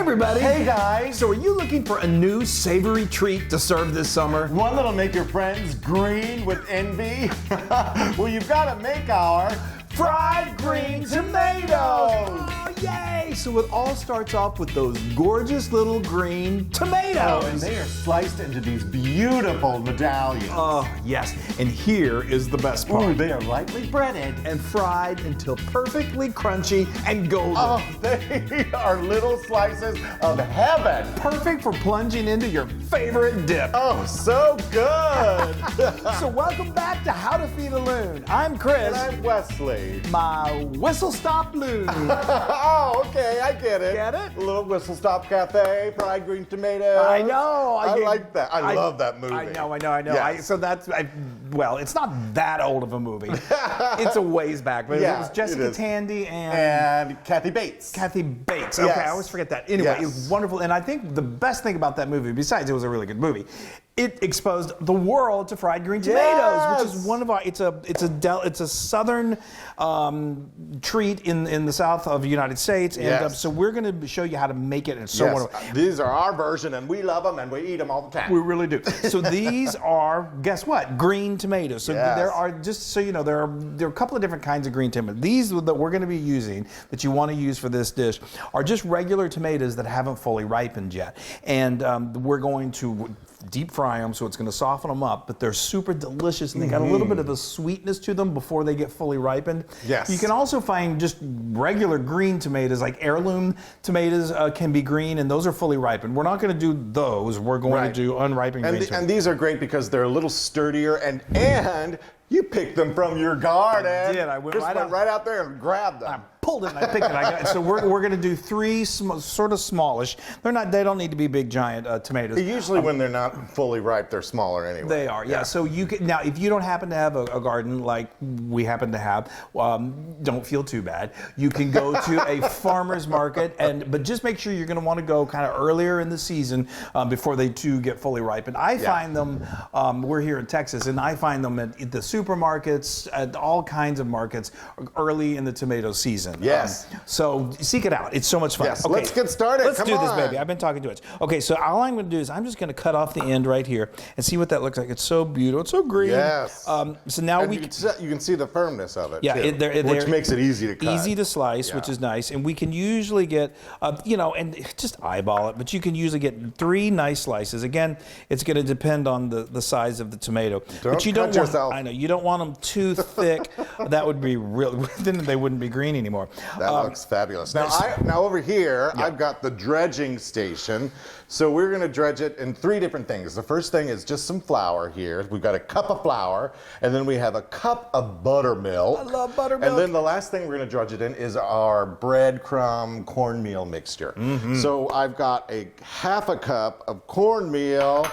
everybody. Hey guys. So are you looking for a new savory treat to serve this summer? One that'll make your friends green with envy? Well, you've got to make our fried green tomatoes. Oh, yay! So it all starts off with those gorgeous little green tomatoes. Oh, and they are sliced into these beautiful medallions. Oh, yes. And here is the best part. Ooh, they are lightly breaded and fried until perfectly crunchy and golden. Oh, they are little slices of heaven. Perfect for plunging into your favorite dip. Oh, so good. So welcome back to How to Feed a Loon. I'm Chris. And I'm Wesley. My whistle stop loon. Oh, okay, I get it. Get it? A little Whistle Stop Cafe, fried green tomatoes. I know. I like that. I love that movie. I know. Yes. Well, it's not that old of a movie. It's a ways back, but Yeah, it was Jessica it is. Tandy And Kathy Bates. Kathy Bates. Okay, Yes. I always forget that. Anyway, Yes. It was wonderful, and I think the best thing about that movie, besides it was a really good movie, it exposed the world to fried green tomatoes, which is one of our. It's a southern treat in the south of the United States, and Yes. so we're going to show you how to make it. And it's so Yes. wonderful. These are our version, and we love them, and we eat them all the time. We really do. So these are, guess what? Green tomatoes. So Yes. there are, just so you know, there are a couple of different kinds of green tomatoes. These that we're going to be using, that you want to use for this dish, are just regular tomatoes that haven't fully ripened yet. And we're going to deep fry them, so it's going to soften them up, but they're super delicious, and they got a little bit of a sweetness to them before they get fully ripened. Yes. You can also find just regular green tomatoes, like heirloom tomatoes can be green, and those are fully ripened. We're not going to do those. We're going to do unripened green tomatoes. And these are great because they're a little sturdier, and you picked them from your garden. I did. I went right out there and grabbed them. I pulled it and I picked it. So we're going to do three sort of smallish. They don't need to be big giant tomatoes. Usually when they're not fully ripe, they're smaller anyway. They are, yeah. So you can, now, if you don't happen to have a garden like we happen to have, don't feel too bad. You can go to a farmer's market, but just make sure you're going to want to go kind of earlier in the season before they do get fully ripened. I find them. We're here in Texas, and I find them at the supermarkets, at all kinds of markets, early in the tomato season. Yes. So seek it out. It's so much fun. Yes. Okay, Let's get started. Let's Come do this, on. baby. I've been talking too much. Okay, so all I'm going to do is I'm just going to cut off the end right here and see what that looks like. It's so beautiful. It's so green. Yes. So now And you can see the firmness of it. Yeah, too, which makes it easy to cut. Easy to slice, which is nice. And we can usually get, and just eyeball it, but you can usually get 3 nice slices. Again, it's going to depend on the size of the tomato. Don't cut yourself. I know, you don't want them too thick. That would be real, then they wouldn't be green anymore. That looks fabulous. Now over here, I've got the dredging station. So we're going to dredge it in 3 different things. The first thing is just some flour here. We've got a cup of flour, and then we have a cup of buttermilk. I love buttermilk. And then the last thing we're going to dredge it in is our breadcrumb cornmeal mixture. So I've got a half a cup of cornmeal,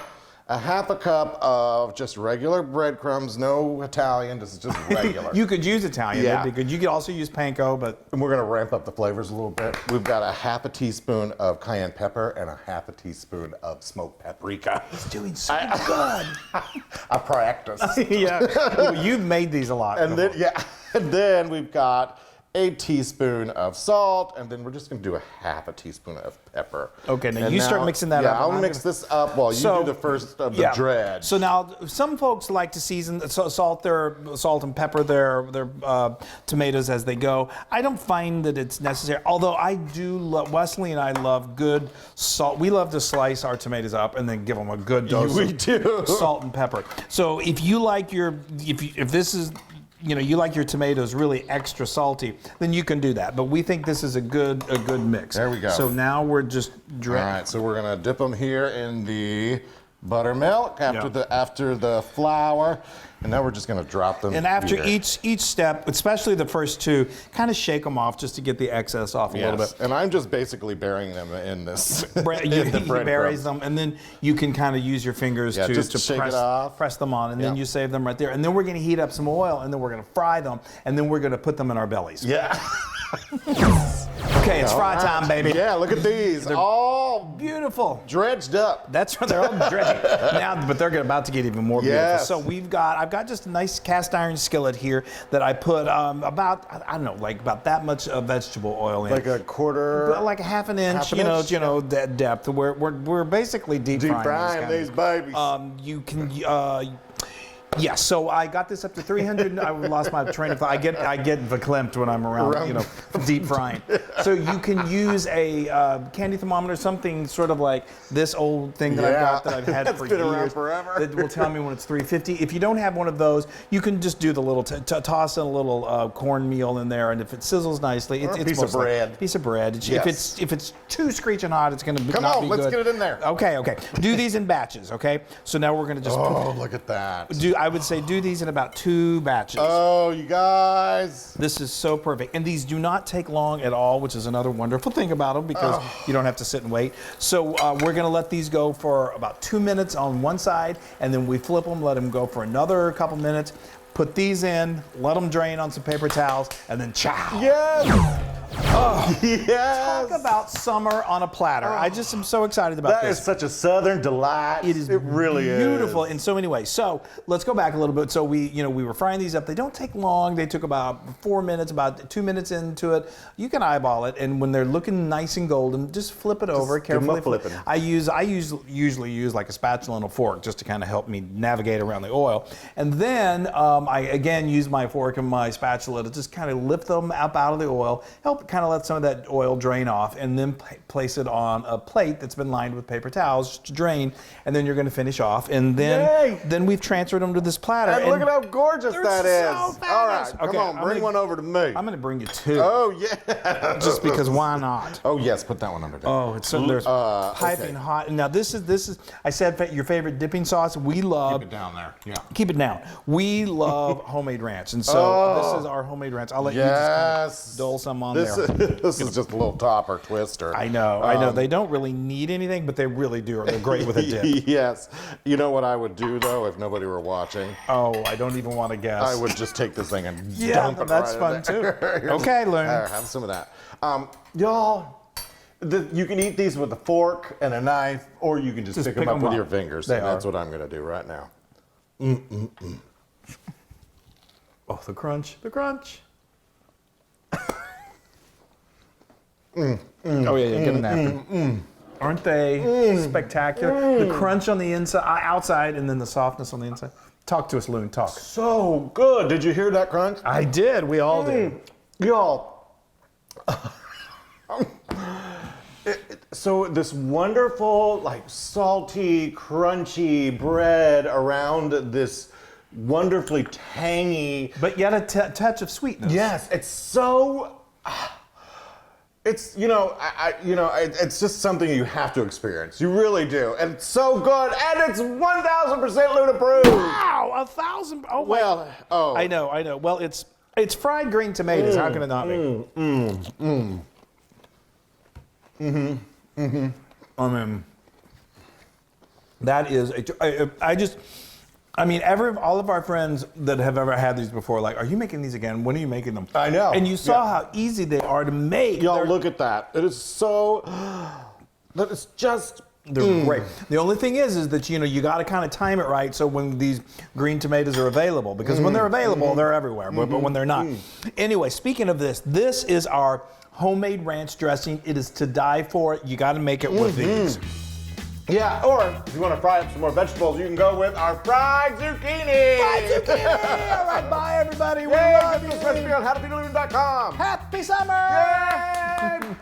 a half a cup of just regular breadcrumbs, no Italian, this is just regular. You could use Italian, Yeah. that'd be good. You could also use panko, but And we're going to ramp up the flavors a little bit. We've got a half a teaspoon of cayenne pepper and a half a teaspoon of smoked paprika. it's doing so good. I practice. Yeah, well, you've made these a lot. And then we've got a teaspoon of salt, and then we're just going to do a half a teaspoon of pepper. Okay, now you start mixing that up. Yeah, I'll mix this up while you do the first of the dredge. So now, some folks like to salt and pepper their tomatoes as they go. I don't find that it's necessary, although I do love, Wesley and I love good salt. We love to slice our tomatoes up and then give them a good dose of salt and pepper. So if you like if this is, you like your tomatoes really extra salty, then you can do that. But we think this is a good mix. There we go. So now we're just All right, so we're gonna dip them here in the buttermilk after the flour, and now we're just gonna drop them. And after here. each step, especially the first 2, kind of shake them off just to get the excess off a little bit. And I'm just basically burying them in this. He buries them, and then you can kind of use your fingers to shake it off. press them on, and then you save them right there. And then we're going to heat up some oil, and then we're going to fry them, and then we're going to put them in our bellies. Yeah. Okay, it's fry time, baby. Yeah, look at these. All Beautiful. dredged up. That's right, they're all dredging now, but they're about to get even more beautiful. Yes. So I've got just a nice cast iron skillet here that I put about, I don't know, like about that much vegetable oil in. Like a quarter. Like a half an inch, depth. We're basically deep frying these babies. You can. Yes, so I got this up to 300. I lost my train of thought. I get verklempt when I'm around, deep frying. So you can use a candy thermometer, something sort of like this old thing that I've got that I've had for been years. around forever. That will tell me when it's 350. If you don't have one of those, you can just do the little toss in a little cornmeal in there, and if it sizzles nicely, it's piece of bread. Piece of bread. Yes. If it's too screeching hot, it's going to Come not on, be let's good. get it in there. Okay. Do these in batches. Okay. So now we're going to just. Oh, look at that. I would say do these in about 2 batches. Oh, you guys. This is so perfect. And these do not take long at all, which is another wonderful thing about them because you don't have to sit and wait. So we're going to let these go for about 2 minutes on one side, and then we flip them, let them go for another couple minutes. Put these in, let them drain on some paper towels, and then chow. Yes. Oh, yes. Talk about summer on a platter. I just am so excited about That this. is such a southern delight. It really is. Beautiful in so many ways. So let's go back a little bit. So we were frying these up. They don't take long. They took about 4 minutes, about 2 minutes into it. You can eyeball it, and when they're looking nice and golden, just flip it over carefully. I usually use like a spatula and a fork just to kind of help me navigate around the oil. And then I again use my fork and my spatula to just kind of lift them up out of the oil, help kind of let some of that oil drain off, and then place it on a plate that's been lined with paper towels to drain, and then you're going to finish off, and then we've transferred them to this platter. And look at how gorgeous that is. So All right, come on, bring one over to me. I'm going to bring you 2. Oh, yeah. Just because why not? Oh, yes, put that one under there. Oh, it's so there's piping hot. Now this is I said your favorite dipping sauce. We love. Keep it down there. Yeah. Keep it down. We love homemade ranch, and so this is our homemade ranch. I'll let you just kind of dole some on there. This is just a little topper twister. I know. They don't really need anything, but they really do. They're great with a dip. Yes. You know what I would do, though, if nobody were watching? Oh, I don't even want to guess. I would just take this thing and that's dump it right fun in too. there. Okay, Loon. Have some of that. Y'all, you can eat these with a fork and a knife, or you can just pick them up with your fingers. That's what I'm going to do right now. Oh, the crunch. The crunch. Oh, yeah, get a napkin. Aren't they spectacular? The crunch on the inside, outside, and then the softness on the inside. Talk to us, Loon. Talk. So good. Did you hear that crunch? I did. We all did. Y'all. So this wonderful, like salty, crunchy bread around this wonderfully tangy, but yet a touch of sweetness. Yes, it's so. It's it's just something you have to experience. You really do, and it's so good, and it's 1,000% Loon approved. Wow, 1,000. Oh well. I know. Well, it's fried green tomatoes. How can it not be? I mean, that is. All of our friends that have ever had these before, like, are you making these again? When are you making them? I know. And you saw how easy they are to make. Y'all, look at that. It is so. That is just. They're great. The only thing is that you got to kind of time it right. So when these green tomatoes are available, because when they're available, they're everywhere. But when they're not. Anyway, speaking of this is our homemade ranch dressing. It is to die for. You got to make it with these. Yeah, or if you want to fry up some more vegetables, you can go with our fried zucchini. All right, bye everybody. Yay, get this recipe on howtofeedaloon.com. Happy summer! Yay!